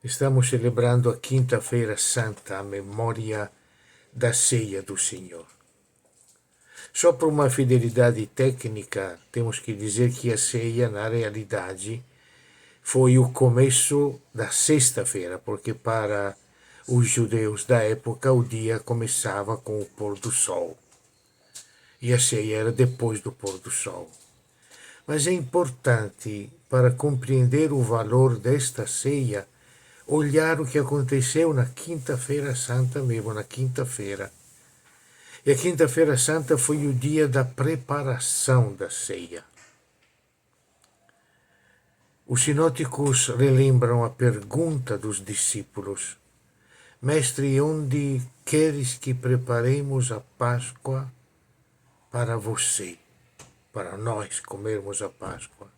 Estamos celebrando a Quinta-feira Santa, a memória da ceia do Senhor. Só por uma fidelidade técnica, temos que dizer que a ceia, na realidade, foi o começo da sexta-feira, porque para os judeus da época o dia começava com o pôr do sol. E a ceia era depois do pôr do sol. Mas é importante, para compreender o valor desta ceia, olhar o que aconteceu na Quinta-feira Santa mesmo, na quinta-feira. E a Quinta-feira Santa foi o dia da preparação da ceia. Os sinóticos relembram a pergunta dos discípulos: Mestre, onde queres que preparemos a Páscoa para você, para nós comermos a Páscoa?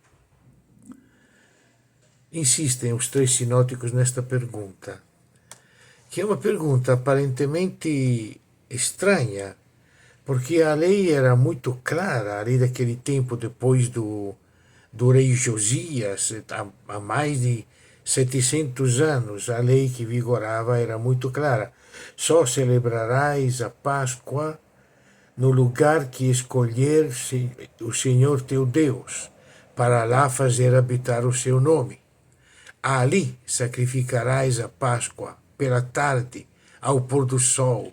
Insistem os três sinóticos nesta pergunta, que é uma pergunta aparentemente estranha, porque a lei era muito clara, a lei daquele tempo depois do rei Josias, há mais de 700 anos, a lei que vigorava era muito clara. Só celebrarás a Páscoa no lugar que escolher o Senhor teu Deus, para lá fazer habitar o seu nome. Ali sacrificarás a Páscoa pela tarde, ao pôr do sol.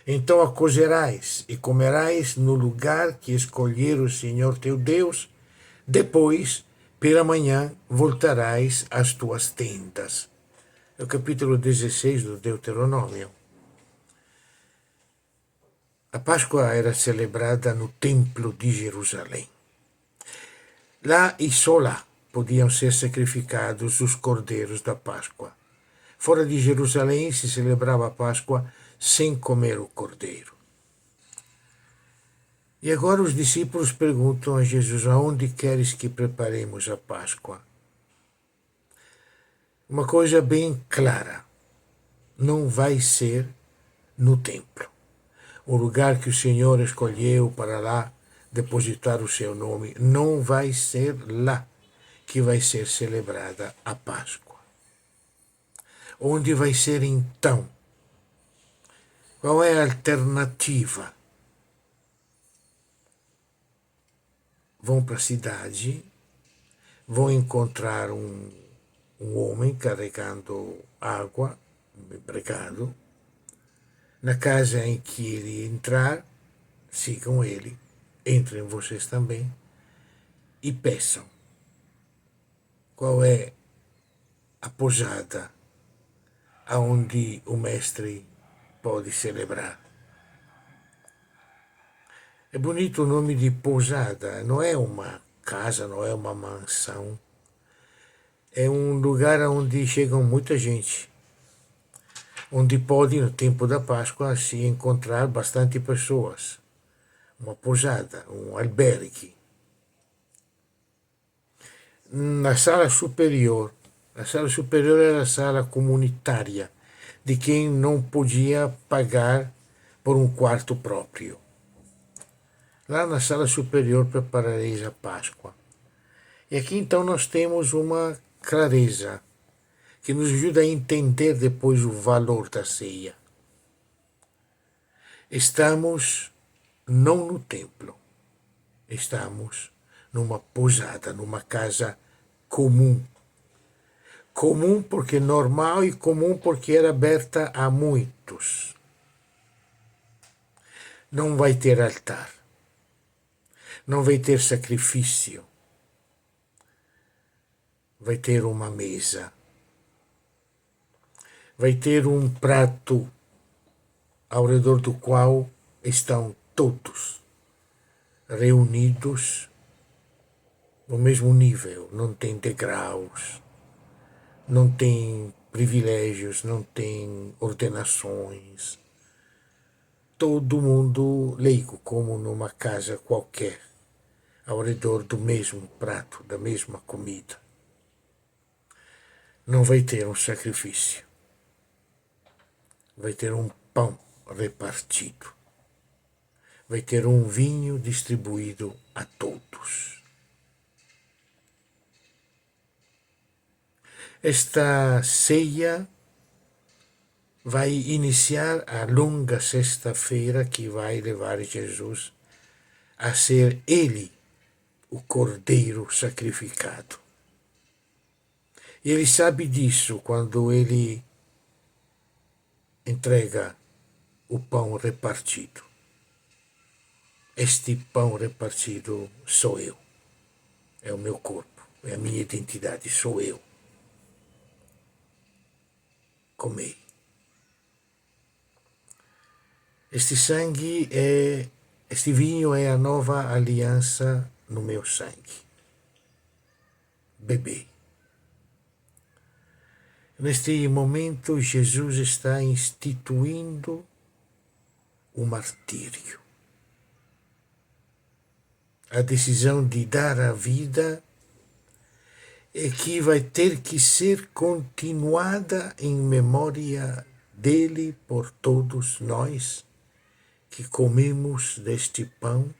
Então a cozerás e comerás no lugar que escolher o Senhor teu Deus. Depois, pela manhã, voltarás às tuas tendas. É o capítulo 16 do Deuteronômio. A Páscoa era celebrada no Templo de Jerusalém. Lá e só lá podiam ser sacrificados os cordeiros da Páscoa. Fora de Jerusalém se celebrava a Páscoa sem comer o cordeiro. E agora os discípulos perguntam a Jesus: aonde queres que preparemos a Páscoa? Uma coisa bem clara: não vai ser no templo. O lugar que o Senhor escolheu para lá depositar o seu nome, não vai ser lá que vai ser celebrada a Páscoa. Onde vai ser então? Qual é a alternativa? Vão para a cidade, vão encontrar um homem carregando água, um empregado. Na casa em que ele entrar, sigam ele, entrem vocês também, e peçam qual é a posada aonde o mestre pode celebrar. É bonito o nome de pousada, não é uma casa, não é uma mansão. É um lugar onde chegam muita gente, onde pode, no tempo da Páscoa, se encontrar bastante pessoas. Uma pousada, um albergue. Na sala superior, a sala superior era a sala comunitária, de quem não podia pagar por um quarto próprio. Lá na sala superior preparareis a Páscoa. E aqui então nós temos uma clareza que nos ajuda a entender depois o valor da ceia. Estamos não no templo, estamos numa pousada, numa casa comum. Comum porque normal e comum porque era aberta a muitos. Não vai ter altar, não vai ter sacrifício, vai ter uma mesa, vai ter um prato ao redor do qual estão todos reunidos no mesmo nível, não tem degraus, não tem privilégios, não tem ordenações. Todo mundo leigo, como numa casa qualquer, ao redor do mesmo prato, da mesma comida. Não vai ter um sacrifício, vai ter um pão repartido, vai ter um vinho distribuído a todos. Esta ceia vai iniciar a longa sexta-feira que vai levar Jesus a ser Ele o Cordeiro sacrificado. E ele sabe disso quando ele entrega o pão repartido. Este pão repartido sou eu. É o meu corpo, é a minha identidade, sou eu. Comei. Este sangue este vinho é a nova aliança no meu sangue. Bebei. Neste momento, Jesus está instituindo o martírio. A decisão de dar a vida é que vai ter que ser continuada em memória dele por todos nós que comemos deste pão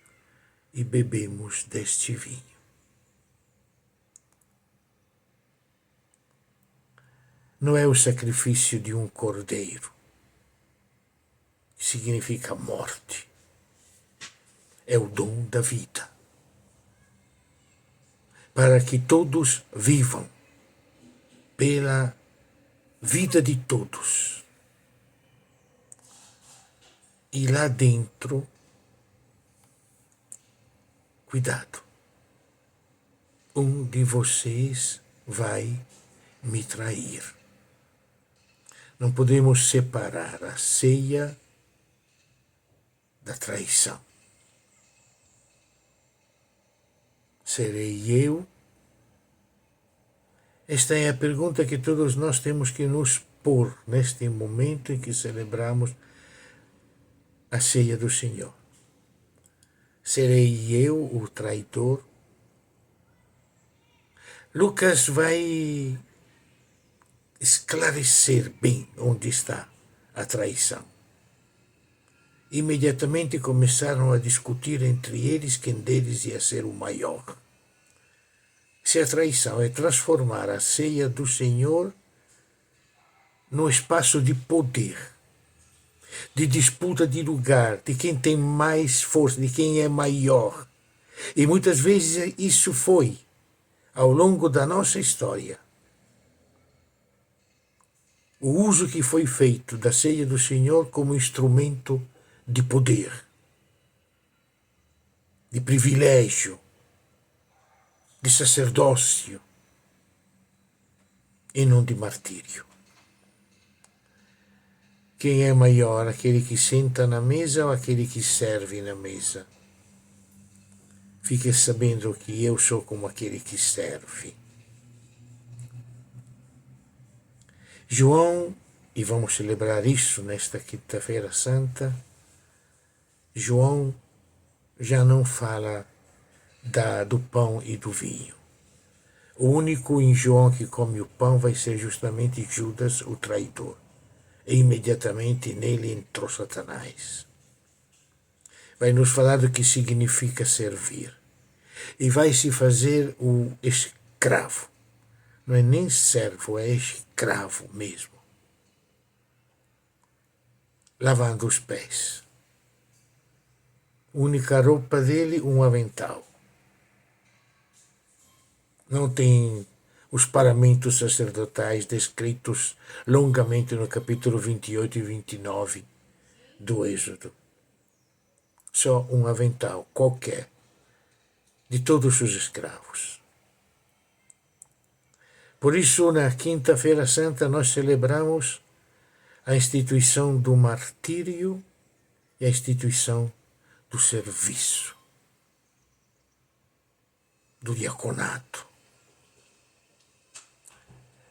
e bebemos deste vinho. Não é o sacrifício de um cordeiro, que significa morte. É o dom da vida. Para que todos vivam pela vida de todos. E lá dentro, cuidado, um de vocês vai me trair. Não podemos separar a ceia da traição. Serei eu? Esta é a pergunta que todos nós temos que nos pôr neste momento em que celebramos a ceia do Senhor. Serei eu o traidor? Lucas vai esclarecer bem onde está a traição. Imediatamente começaram a discutir entre eles quem deles ia ser o maior. Se a traição é transformar a ceia do Senhor num espaço de poder, de disputa de lugar, de quem tem mais força, de quem é maior. E muitas vezes isso foi, ao longo da nossa história, o uso que foi feito da ceia do Senhor como instrumento de poder, de privilégio, de sacerdócio e não de martírio. Quem é maior, aquele que senta na mesa ou aquele que serve na mesa? Fique sabendo que eu sou como aquele que serve. João, e vamos celebrar isso nesta quinta-feira santa, João já não fala do pão e do vinho. O único em João que come o pão vai ser justamente Judas, o traidor. E imediatamente nele entrou Satanás. Vai nos falar do que significa servir. E vai se fazer o escravo. Não é nem servo, é escravo mesmo. Lavando os pés. Única roupa dele, um avental. Não tem os paramentos sacerdotais descritos longamente no capítulo 28 e 29 do Êxodo. Só um avental qualquer de todos os escravos. Por isso, na Quinta-feira Santa, nós celebramos a instituição do martírio e a instituição do serviço, do diaconato.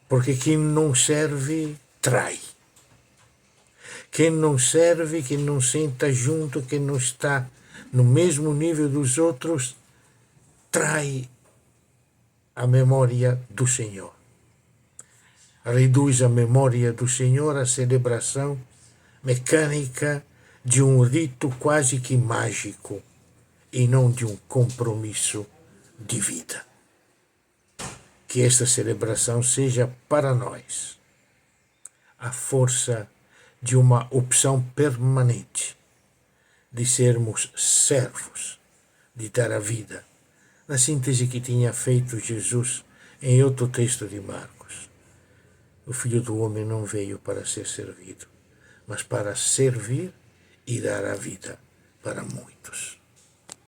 Porque quem não serve, trai. Quem não serve, quem não senta junto, quem não está no mesmo nível dos outros, trai a memória do Senhor. Reduz a memória do Senhor à celebração mecânica de um rito quase que mágico e não de um compromisso de vida. que esta celebração seja para nós a força de uma opção permanente, de sermos servos, de dar a vida, na síntese que tinha feito Jesus em outro texto de Marcos. O Filho do Homem não veio para ser servido, mas para servir e dar a vida para muitos.